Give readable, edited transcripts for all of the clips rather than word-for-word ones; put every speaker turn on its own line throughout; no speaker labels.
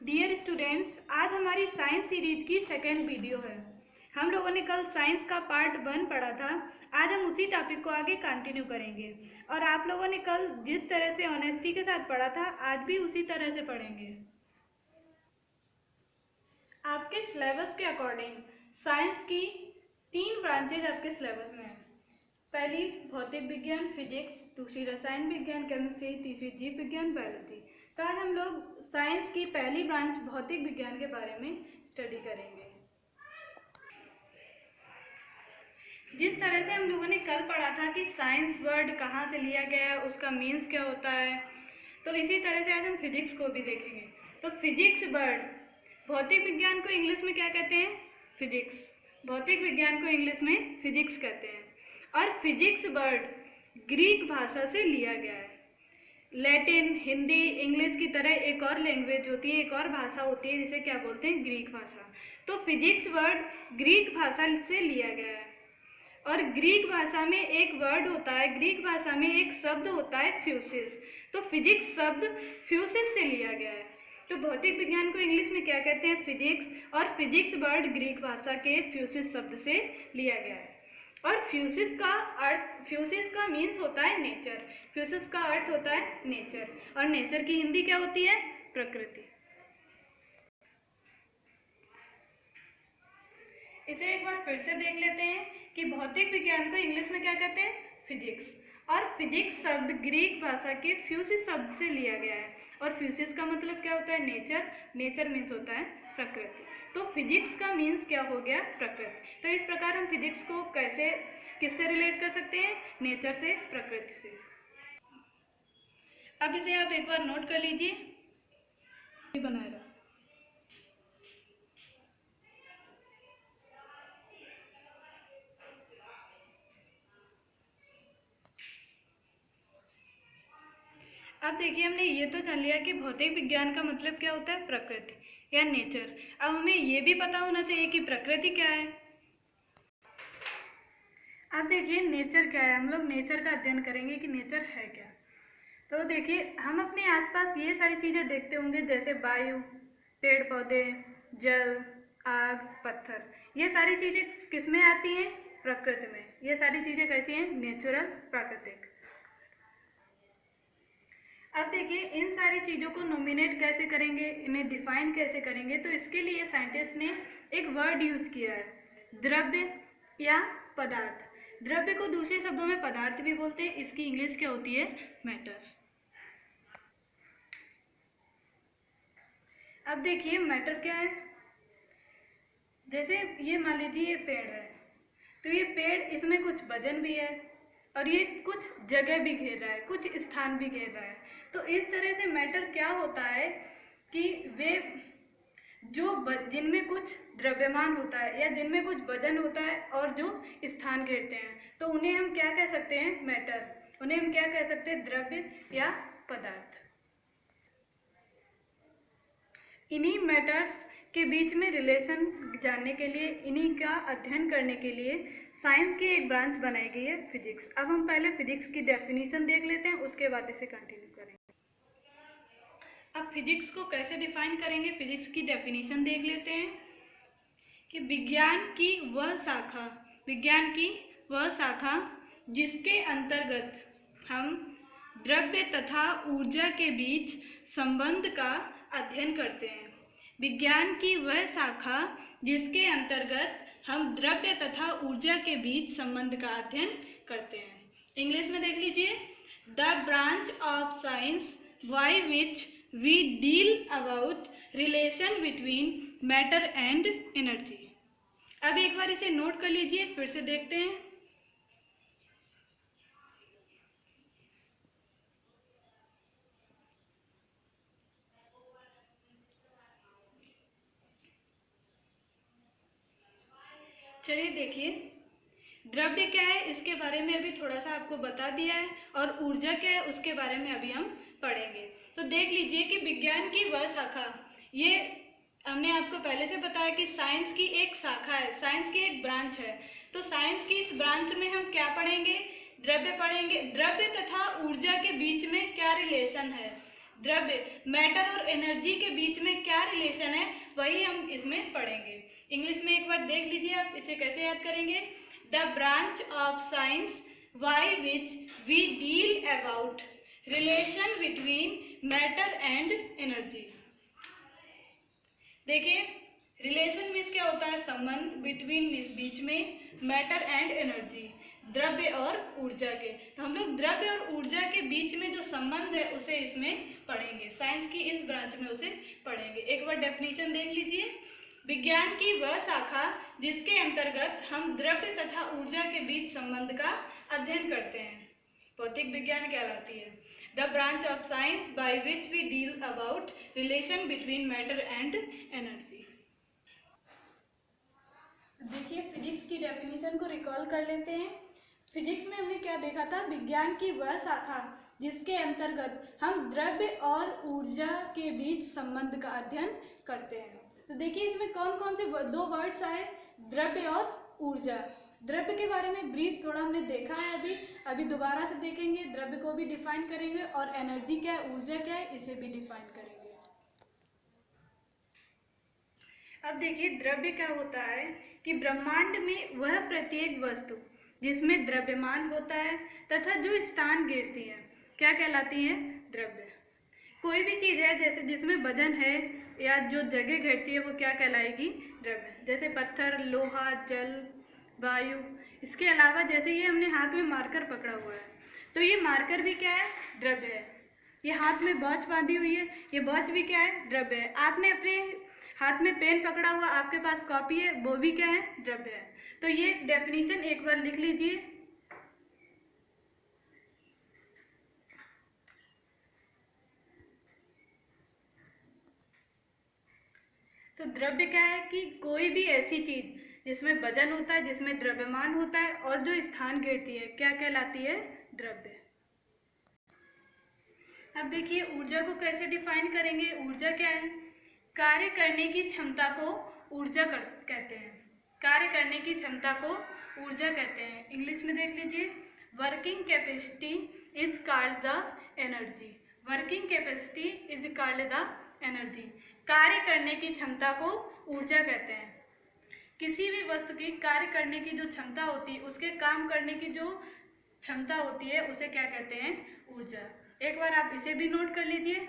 Dear students, आज हमारी science series की सेकेंड वीडियो है। हम लोगों ने कल साइंस का पार्ट 1 पढ़ा था। आज हम उसी टॉपिक को आगे कंटिन्यू करेंगे और आप लोगों ने कल जिस तरह से ऑनेस्टी के साथ पढ़ा था आज भी उसी तरह से पढ़ेंगे। आपके सिलेबस के अकॉर्डिंग साइंस की 3 ब्रांचेज आपके सिलेबस में है। पहली भौतिक विज्ञान फिजिक्स, दूसरी रसायन विज्ञान केमिस्ट्री, तीसरी जीव विज्ञान बायोलॉजी। तो आज हम लोग साइंस की पहली ब्रांच भौतिक विज्ञान के बारे में स्टडी करेंगे। जिस तरह से हम लोगों ने कल पढ़ा था कि साइंस वर्ड कहाँ से लिया गया है, उसका मीन्स क्या होता है, तो इसी तरह से आज हम फिजिक्स को भी देखेंगे। तो फिजिक्स वर्ड, भौतिक विज्ञान को इंग्लिश में क्या कहते हैं? फिजिक्स। भौतिक विज्ञान को इंग्लिश में फिजिक्स कहते हैं। और फिजिक्स वर्ड ग्रीक भाषा से लिया गया है। लैटिन, हिंदी, इंग्लिश की तरह एक और लैंग्वेज होती है, एक और भाषा होती है जिसे क्या बोलते हैं? ग्रीक भाषा। तो फिजिक्स वर्ड ग्रीक भाषा से लिया गया है। और ग्रीक भाषा में एक वर्ड होता है, ग्रीक भाषा में एक शब्द होता है फ्यूसिस। तो फिजिक्स शब्द फ्यूसिस से लिया गया है। तो भौतिक विज्ञान को इंग्लिश में क्या कहते हैं? फिजिक्स। और फिजिक्स वर्ड ग्रीक भाषा के फ्यूसिस शब्द से लिया गया है। और फ्यूसिस का मीन्स होता है नेचर। फ्यूसिस का अर्थ होता है नेचर। और नेचर की हिंदी क्या होती है? प्रकृति। इसे एक बार फिर से देख लेते हैं कि भौतिक विज्ञान को इंग्लिश में क्या कहते हैं? फिजिक्स। और फिजिक्स शब्द ग्रीक भाषा के फ्यूसिस शब्द से लिया गया है। और फ्यूसिस का मतलब क्या होता है? नेचर। नेचर मीन्स होता है प्रकृति। तो फिजिक्स का मीन्स क्या हो गया? प्रकृति। तो इस प्रकार हम फिजिक्स को किससे रिलेट कर सकते हैं? नेचर से, प्रकृति से। अब इसे आप एक बार नोट कर लीजिए, बनाए रहो। अब देखिए, हमने ये तो जान लिया कि भौतिक विज्ञान का मतलब क्या होता है? प्रकृति या नेचर। अब हमें ये भी पता होना चाहिए कि प्रकृति क्या है। अब देखिए नेचर क्या है। हम लोग नेचर का अध्ययन करेंगे कि नेचर है क्या। तो देखिए, हम अपने आसपास ये सारी चीज़ें देखते होंगे, जैसे वायु, पेड़ पौधे, जल, आग, पत्थर। ये सारी चीज़ें किस में आती हैं? प्रकृति में। ये सारी चीज़ें कैसी हैं? नेचुरल, प्राकृतिक। अब देखिए, इन सारी चीज़ों को नोमिनेट कैसे करेंगे, इन्हें डिफाइन कैसे करेंगे, तो इसके लिए साइंटिस्ट ने एक वर्ड यूज़ किया है, द्रव्य या पदार्थ। द्रव्य को दूसरे शब्दों में पदार्थ भी बोलते हैं। इसकी इंग्लिश क्या होती है? मैटर। अब देखिए मैटर क्या है। जैसे ये मान लीजिए ये पेड़ है, तो ये पेड़, इसमें कुछ वजन भी है और ये कुछ जगह भी घेर रहा है, कुछ स्थान भी घेर रहा है। तो इस तरह से मैटर क्या होता है कि वे जिनमें कुछ द्रव्यमान होता है या जिनमें कुछ वजन होता है और जो स्थान घेरते हैं, तो उन्हें हम क्या कह सकते हैं? मैटर। उन्हें हम क्या कह सकते हैं? द्रव्य या पदार्थ। इन्हीं मैटर्स के बीच में रिलेशन जानने के लिए, इन्हीं का अध्ययन करने के लिए साइंस की एक ब्रांच बनाई गई है, फिजिक्स। अब हम पहले फिजिक्स की डेफिनेशन देख लेते हैं, उसके बाद इसे कंटिन्यू करेंगे। अब फिजिक्स को कैसे डिफाइन करेंगे, फिजिक्स की डेफिनेशन देख लेते हैं कि विज्ञान की वह शाखा जिसके अंतर्गत हम द्रव्य तथा ऊर्जा के बीच संबंध का अध्ययन करते हैं। विज्ञान की वह शाखा जिसके अंतर्गत हम द्रव्य तथा ऊर्जा के बीच संबंध का अध्ययन करते हैं। इंग्लिश में देख लीजिए, the branch of science by which we deal about relation between matter and energy. अब एक बार इसे नोट कर लीजिए, फिर से देखते हैं। चलिए देखिए, द्रव्य क्या है इसके बारे में अभी थोड़ा सा आपको बता दिया है, और ऊर्जा क्या है उसके बारे में अभी हम पढ़ेंगे। तो देख लीजिए कि विज्ञान की वह शाखा, ये हमने आपको पहले से बताया कि साइंस की एक शाखा है, साइंस की एक ब्रांच है। तो साइंस की इस ब्रांच में हम क्या पढ़ेंगे? द्रव्य पढ़ेंगे। द्रव्य तथा ऊर्जा के बीच में क्या रिलेशन है? द्रव्य, मैटर और एनर्जी के बीच में क्या रिलेशन है वही हम इसमें पढ़ेंगे। इंग्लिश में एक बार देख लीजिए आप इसे कैसे याद करेंगे। The branch of science by which we deal about relation between matter and energy. देखिए रिलेशन मीन्स क्या होता है, संबंध, बिटवीन मीन्स बीच में, मैटर एंड एनर्जी द्रव्य और ऊर्जा के। तो हम लोग द्रव्य और ऊर्जा के बीच में जो संबंध है उसे इसमें पढ़ेंगे, साइंस की इस ब्रांच में उसे पढ़ेंगे। एक बार डेफिनेशन देख लीजिए। विज्ञान की वह शाखा जिसके अंतर्गत हम द्रव्य तथा ऊर्जा के बीच संबंध का अध्ययन करते हैं भौतिक विज्ञान कहलाती है। The branch of science by which we deal about relation between matter and energy. देखिए फिजिक्स की डेफिनेशन को रिकॉल कर लेते हैं। फिजिक्स में हमने क्या देखा था, विज्ञान की वह शाखा जिसके अंतर्गत हम द्रव्य और ऊर्जा के बीच संबंध का अध्ययन करते हैं। तो देखिए इसमें कौन कौन से दो वर्ड्स आए, द्रव्य और ऊर्जा। द्रव्य के बारे में ब्रीफ थोड़ा हमने देखा है, अभी दोबारा से देखेंगे, द्रव्य को भी डिफाइन करेंगे और एनर्जी क्या है, ऊर्जा क्या है, इसे भी डिफाइन करेंगे। अब देखिए द्रव्य क्या होता है कि ब्रह्मांड में वह प्रत्येक वस्तु जिसमें द्रव्यमान होता है तथा जो स्थान घेरती है क्या कहलाती है, द्रव्य। कोई भी चीज़ है जैसे जिसमें वजन है या जो जगह घेरती है वो क्या कहलाएगी, द्रव्य। जैसे पत्थर, लोहा, जल, वायु। इसके अलावा जैसे ये हमने हाथ में मार्कर पकड़ा हुआ है तो ये मार्कर भी क्या है, द्रव्य है। ये हाथ में वॉच बांधी हुई है, ये वॉच भी क्या है, द्रव्य है। आपने अपने हाथ में पेन पकड़ा हुआ, आपके पास कॉपी है, वो भी क्या है, द्रव्य है। तो ये डेफिनेशन एक बार लिख लीजिए। तो द्रव्य क्या है कि कोई भी ऐसी चीज जिसमें वजन होता है, जिसमें द्रव्यमान होता है और जो स्थान घेरती है क्या कहलाती है, द्रव्य। अब देखिए ऊर्जा को कैसे डिफाइन करेंगे। ऊर्जा क्या है, कार्य करने की क्षमता को ऊर्जा कहते हैं। कार्य करने की क्षमता को ऊर्जा कहते हैं। इंग्लिश में देख लीजिए, working capacity is called the energy. Working capacity is called the energy. कार्य करने की क्षमता को ऊर्जा कहते हैं। किसी भी वस्तु की कार्य करने की जो क्षमता होती है, उसके काम करने की जो क्षमता होती है उसे क्या कहते हैं, ऊर्जा। एक बार आप इसे भी नोट कर लीजिए।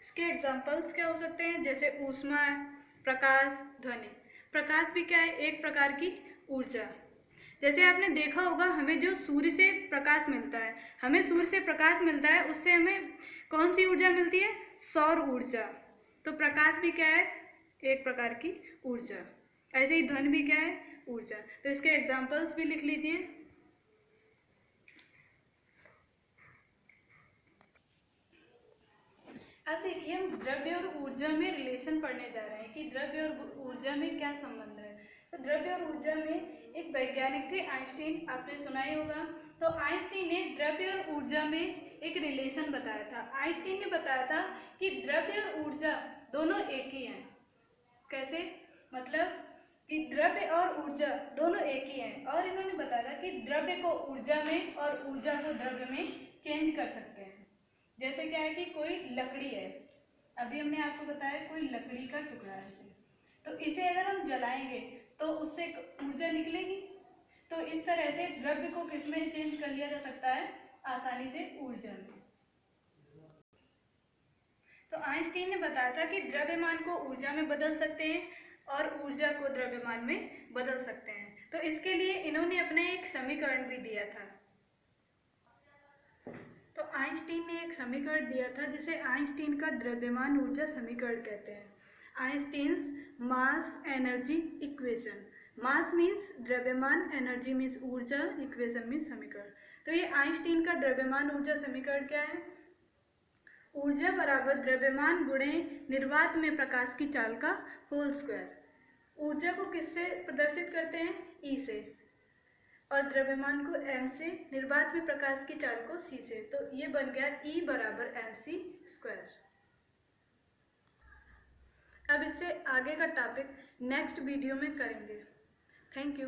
इसके एग्जाम्पल्स क्या हो सकते हैं, जैसे ऊष्मा, प्रकाश, ध्वनि। प्रकाश भी क्या है, एक प्रकार की ऊर्जा। जैसे आपने देखा होगा हमें जो सूर्य से प्रकाश मिलता है, हमें सूर्य से प्रकाश मिलता है, उससे हमें कौन सी ऊर्जा मिलती है, सौर ऊर्जा। तो प्रकाश भी क्या है, एक प्रकार की ऊर्जा। ऐसे ही ध्वनि भी क्या है, ऊर्जा। तो इसके एग्जाम्पल्स भी लिख लीजिए। अब देखिए हम द्रव्य और ऊर्जा में रिलेशन पढ़ने जा रहे हैं कि द्रव्य और ऊर्जा में क्या संबंध है। तो द्रव्य और ऊर्जा में एक वैज्ञानिक थे आइंस्टीन, आपने सुना ही होगा। तो आइंस्टीन ने द्रव्य और ऊर्जा में एक रिलेशन बताया था। आइंस्टीन ने बताया था कि द्रव्य और ऊर्जा दोनों एक ही हैं। कैसे, मतलब कि द्रव्य और ऊर्जा दोनों एक ही हैं। और इन्होंने बताया था कि द्रव्य को ऊर्जा में और ऊर्जा को द्रव्य में चेंज कर सकते हैं। जैसे क्या है कि कोई लकड़ी है, अभी हमने आपको बताया कोई लकड़ी का टुकड़ा है, तो इसे अगर हम जलाएंगे तो उससे ऊर्जा निकलेगी। तो इस तरह से द्रव्य को किस में चेंज कर लिया जा सकता है, आसानी से ऊर्जा में। तो आइंस्टीन ने बताया था कि द्रव्यमान को ऊर्जा में बदल सकते हैं और ऊर्जा को द्रव्यमान में बदल सकते हैं। तो इसके लिए इन्होंने अपना एक समीकरण भी दिया था। तो आइंस्टीन ने एक समीकरण दिया था जिसे आइंस्टीन का द्रव्यमान ऊर्जा समीकरण कहते हैं। Einstein's mass energy equation. Mass means द्रव्यमान, एनर्जी मीन्स ऊर्जा, इक्वेशन मीन्स समीकरण। तो ये आइंस्टीन का द्रव्यमान ऊर्जा समीकरण क्या है, ऊर्जा बराबर द्रव्यमान गुणे निर्वात में प्रकाश की चाल का होल स्क्वायर। ऊर्जा को किससे प्रदर्शित करते हैं, ई से। और द्रव्यमान को m से, निर्वात में प्रकाश की चाल को c से। तो ये बन गया E बराबर mc²। अब इससे आगे का टॉपिक नेक्स्ट वीडियो में करेंगे। Thank you.